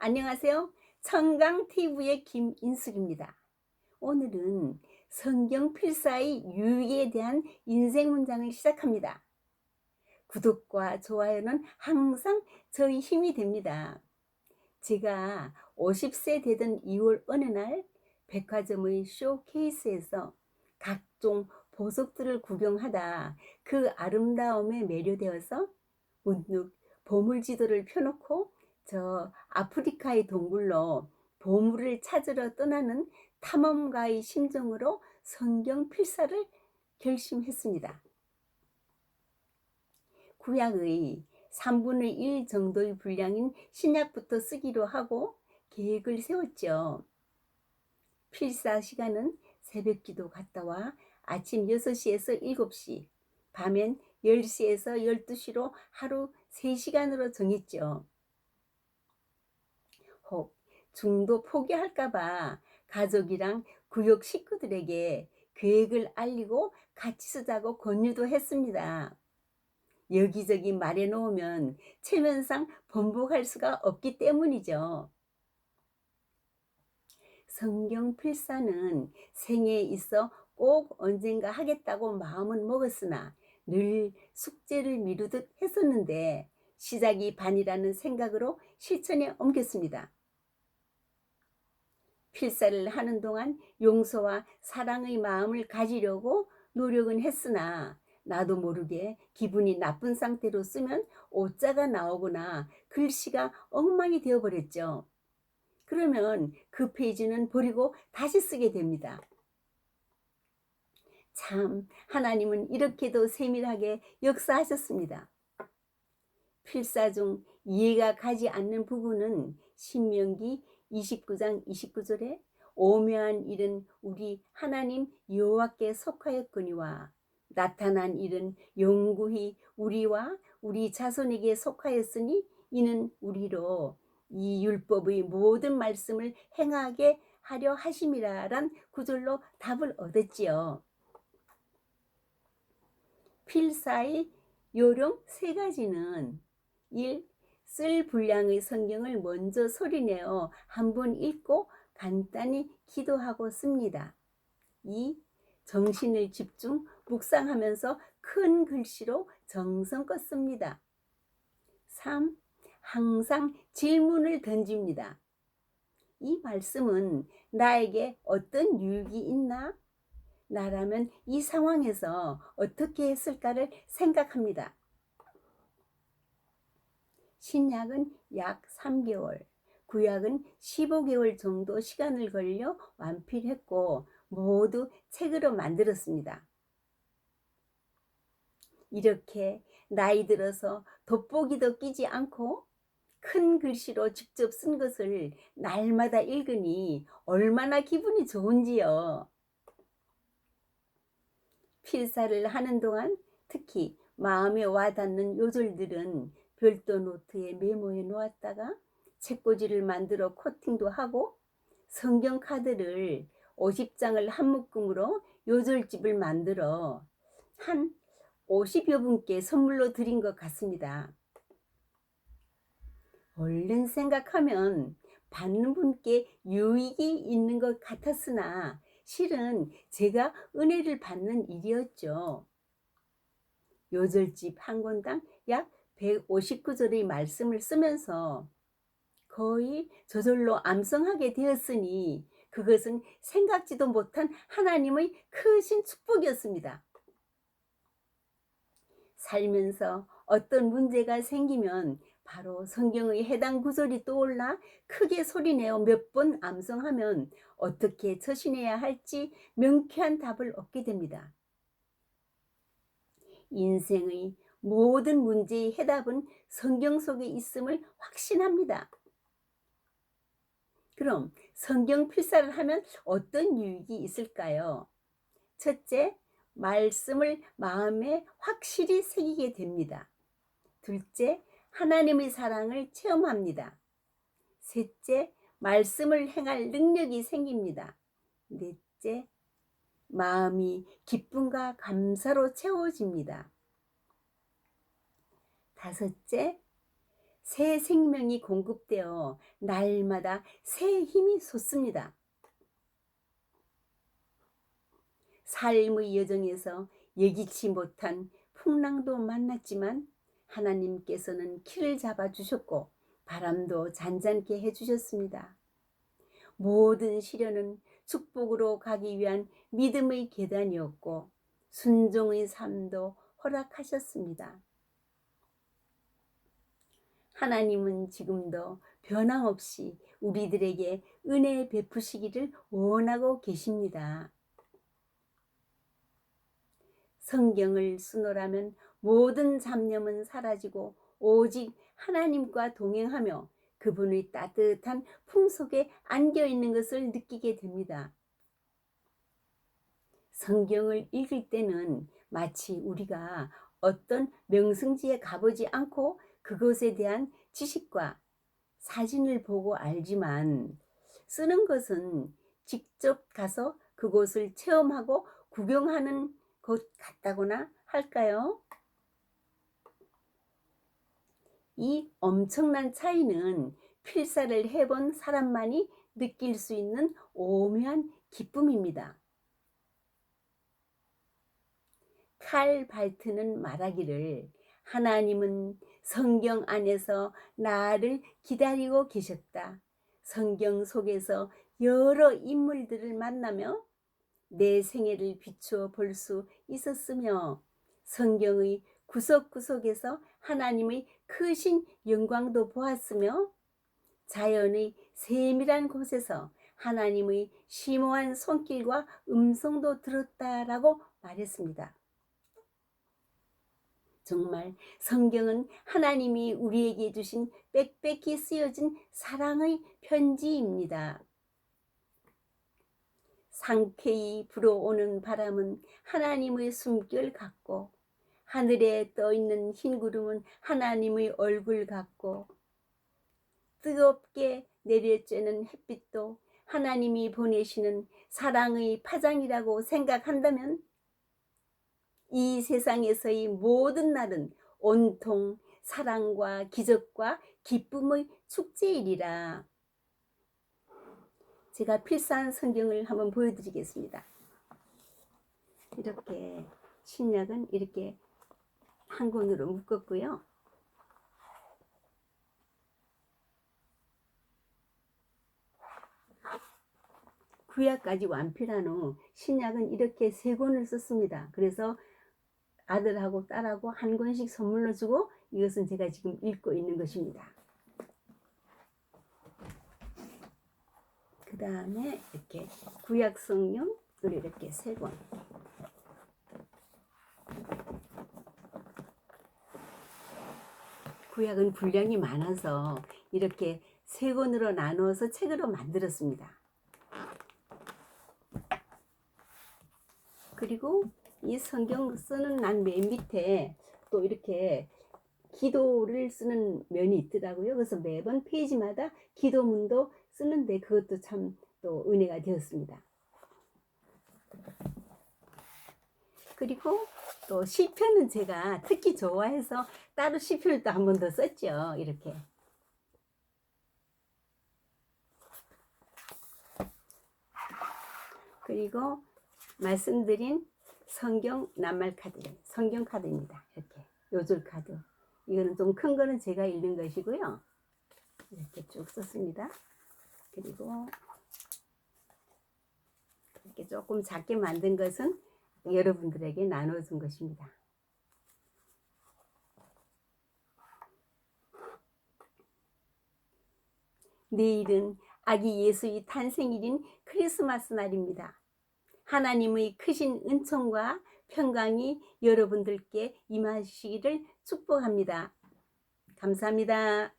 안녕하세요. 청강TV의 김인숙입니다. 오늘은 성경 필사의 유익에 대한 인생 문장을 시작합니다. 구독과 좋아요는 항상 저희 힘이 됩니다. 제가 50세 되던 2월 어느 날 백화점의 쇼케이스에서 각종 보석들을 구경하다 그 아름다움에 매료되어서 문득 보물지도를 펴놓고 저 아프리카의 동굴로 보물을 찾으러 떠나는 탐험가의 심정으로 성경 필사를 결심했습니다. 구약의 3분의 1 정도의 분량인 신약부터 쓰기로 하고 계획을 세웠죠. 필사 시간은 새벽기도 갔다 와 아침 6시에서 7시, 밤엔 10시에서 12시로 하루 3시간으로 정했죠. 혹 중도 포기할까봐 가족이랑 구역 식구들에게 계획을 알리고 같이 쓰자고 권유도 했습니다. 여기저기 말해놓으면 체면상 번복할 수가 없기 때문이죠. 성경 필사는 생애에 있어 꼭 언젠가 하겠다고 마음은 먹었으나 늘 숙제를 미루듯 했었는데 시작이 반이라는 생각으로 실천에 옮겼습니다. 필사를 하는 동안 용서와 사랑의 마음을 가지려고 노력은 했으나 나도 모르게 기분이 나쁜 상태로 쓰면 오자가 나오거나 글씨가 엉망이 되어버렸죠. 그러면 그 페이지는 버리고 다시 쓰게 됩니다. 참, 하나님은 이렇게도 세밀하게 역사하셨습니다. 필사 중 이해가 가지 않는 부분은 신명기 29장 29절에 오묘한 일은 우리 하나님 여호와께 속하였거니와 나타난 일은 영구히 우리와 우리 자손에게 속하였으니 이는 우리로 이 율법의 모든 말씀을 행하게 하려 하심이라란 구절로 답을 얻었지요. 필사의 요령 3가지는 1. 쓸 분량의 성경을 먼저 소리내어 한번 읽고 간단히 기도하고 씁니다. 2. 정신을 집중 묵상하면서 큰 글씨로 정성껏 씁니다. 3. 항상 질문을 던집니다. 이 말씀은 나에게 어떤 유익이 있나? 나라면 이 상황에서 어떻게 했을까를 생각합니다. 신약은 약 3개월, 구약은 15개월 정도 시간을 걸려 완필했고 모두 책으로 만들었습니다. 이렇게 나이 들어서 돋보기도 끼지 않고 큰 글씨로 직접 쓴 것을 날마다 읽으니 얼마나 기분이 좋은지요. 필사를 하는 동안 특히 마음에 와닿는 요절들은 별도 노트에 메모해 놓았다가 책꽂이를 만들어 코팅도 하고 성경 카드를 50장을 한 묶음으로 요절집을 만들어 한 50여 분께 선물로 드린 것 같습니다. 얼른 생각하면 받는 분께 유익이 있는 것 같았으나 실은 제가 은혜를 받는 일이었죠. 요절집 한 권당 약 159절의 말씀을 쓰면서 거의 저절로 암송하게 되었으니 그것은 생각지도 못한 하나님의 크신 축복이었습니다. 살면서 어떤 문제가 생기면 바로 성경의 해당 구절이 떠올라 크게 소리내어 몇 번 암송하면 어떻게 처신해야 할지 명쾌한 답을 얻게 됩니다. 인생의 모든 문제의 해답은 성경 속에 있음을 확신합니다. 그럼 성경 필사를 하면 어떤 유익이 있을까요? 첫째, 말씀을 마음에 확실히 새기게 됩니다. 둘째, 하나님의 사랑을 체험합니다. 셋째, 말씀을 행할 능력이 생깁니다. 넷째, 마음이 기쁨과 감사로 채워집니다. 다섯째, 새 생명이 공급되어 날마다 새 힘이 솟습니다. 삶의 여정에서 예기치 못한 풍랑도 만났지만 하나님께서는 키를 잡아주셨고 바람도 잔잔케 해주셨습니다. 모든 시련은 축복으로 가기 위한 믿음의 계단이었고 순종의 삶도 허락하셨습니다. 하나님은 지금도 변함없이 우리들에게 은혜 베푸시기를 원하고 계십니다. 성경을 쓰노라면 모든 잡념은 사라지고 오직 하나님과 동행하며 그분의 따뜻한 품속에 안겨 있는 것을 느끼게 됩니다. 성경을 읽을 때는 마치 우리가 어떤 명승지에 가보지 않고 그것에 대한 지식과 사진을 보고 알지만 쓰는 것은 직접 가서 그곳을 체험하고 구경하는 것 같다고나 할까요? 이 엄청난 차이는 필사를 해본 사람만이 느낄 수 있는 오묘한 기쁨입니다. 칼 발트는 말하기를 하나님은 성경 안에서 나를 기다리고 계셨다. 성경 속에서 여러 인물들을 만나며 내 생애를 비추어 볼 수 있었으며 성경의 구석구석에서 하나님의 크신 영광도 보았으며 자연의 세밀한 곳에서 하나님의 심오한 손길과 음성도 들었다라고 말했습니다. 정말 성경은 하나님이 우리에게 주신 빽빽히 쓰여진 사랑의 편지입니다. 상쾌히 불어오는 바람은 하나님의 숨결 같고 하늘에 떠있는 흰 구름은 하나님의 얼굴 같고 뜨겁게 내려쬐는 햇빛도 하나님이 보내시는 사랑의 파장이라고 생각한다면 이 세상에서의 모든 날은 온통 사랑과 기적과 기쁨의 축제이리라. 제가 필사한 성경을 한번 보여드리겠습니다. 이렇게 신약은 이렇게 한 권으로 묶었고요. 구약까지 완필한 후 신약은 이렇게 3권을 썼습니다. 그래서 아들하고 딸하고 한 권씩 선물로 주고 이것은 제가 지금 읽고 있는 것입니다. 그 다음에 이렇게 구약 성경을 이렇게 3권. 구약은 분량이 많아서 이렇게 3권으로 나누어서 책으로 만들었습니다. 그리고 이 성경 쓰는 난 맨 밑에 또 이렇게 기도를 쓰는 면이 있더라고요. 그래서 매번 페이지마다 기도문도 쓰는데 그것도 참 또 은혜가 되었습니다. 그리고 또 시편은 제가 특히 좋아해서 따로 시편을 또 한 번 더 썼죠. 이렇게. 그리고 말씀드린 성경 낱말 카드, 성경 카드입니다. 이렇게 요절 카드. 이거는 좀 큰 거는 제가 읽는 것이고요. 이렇게 쭉 썼습니다. 그리고 이렇게 조금 작게 만든 것은 여러분들에게 나눠준 것입니다. 내일은 아기 예수의 탄생일인 크리스마스 날입니다. 하나님의 크신 은총과 평강이 여러분들께 임하시기를 축복합니다. 감사합니다.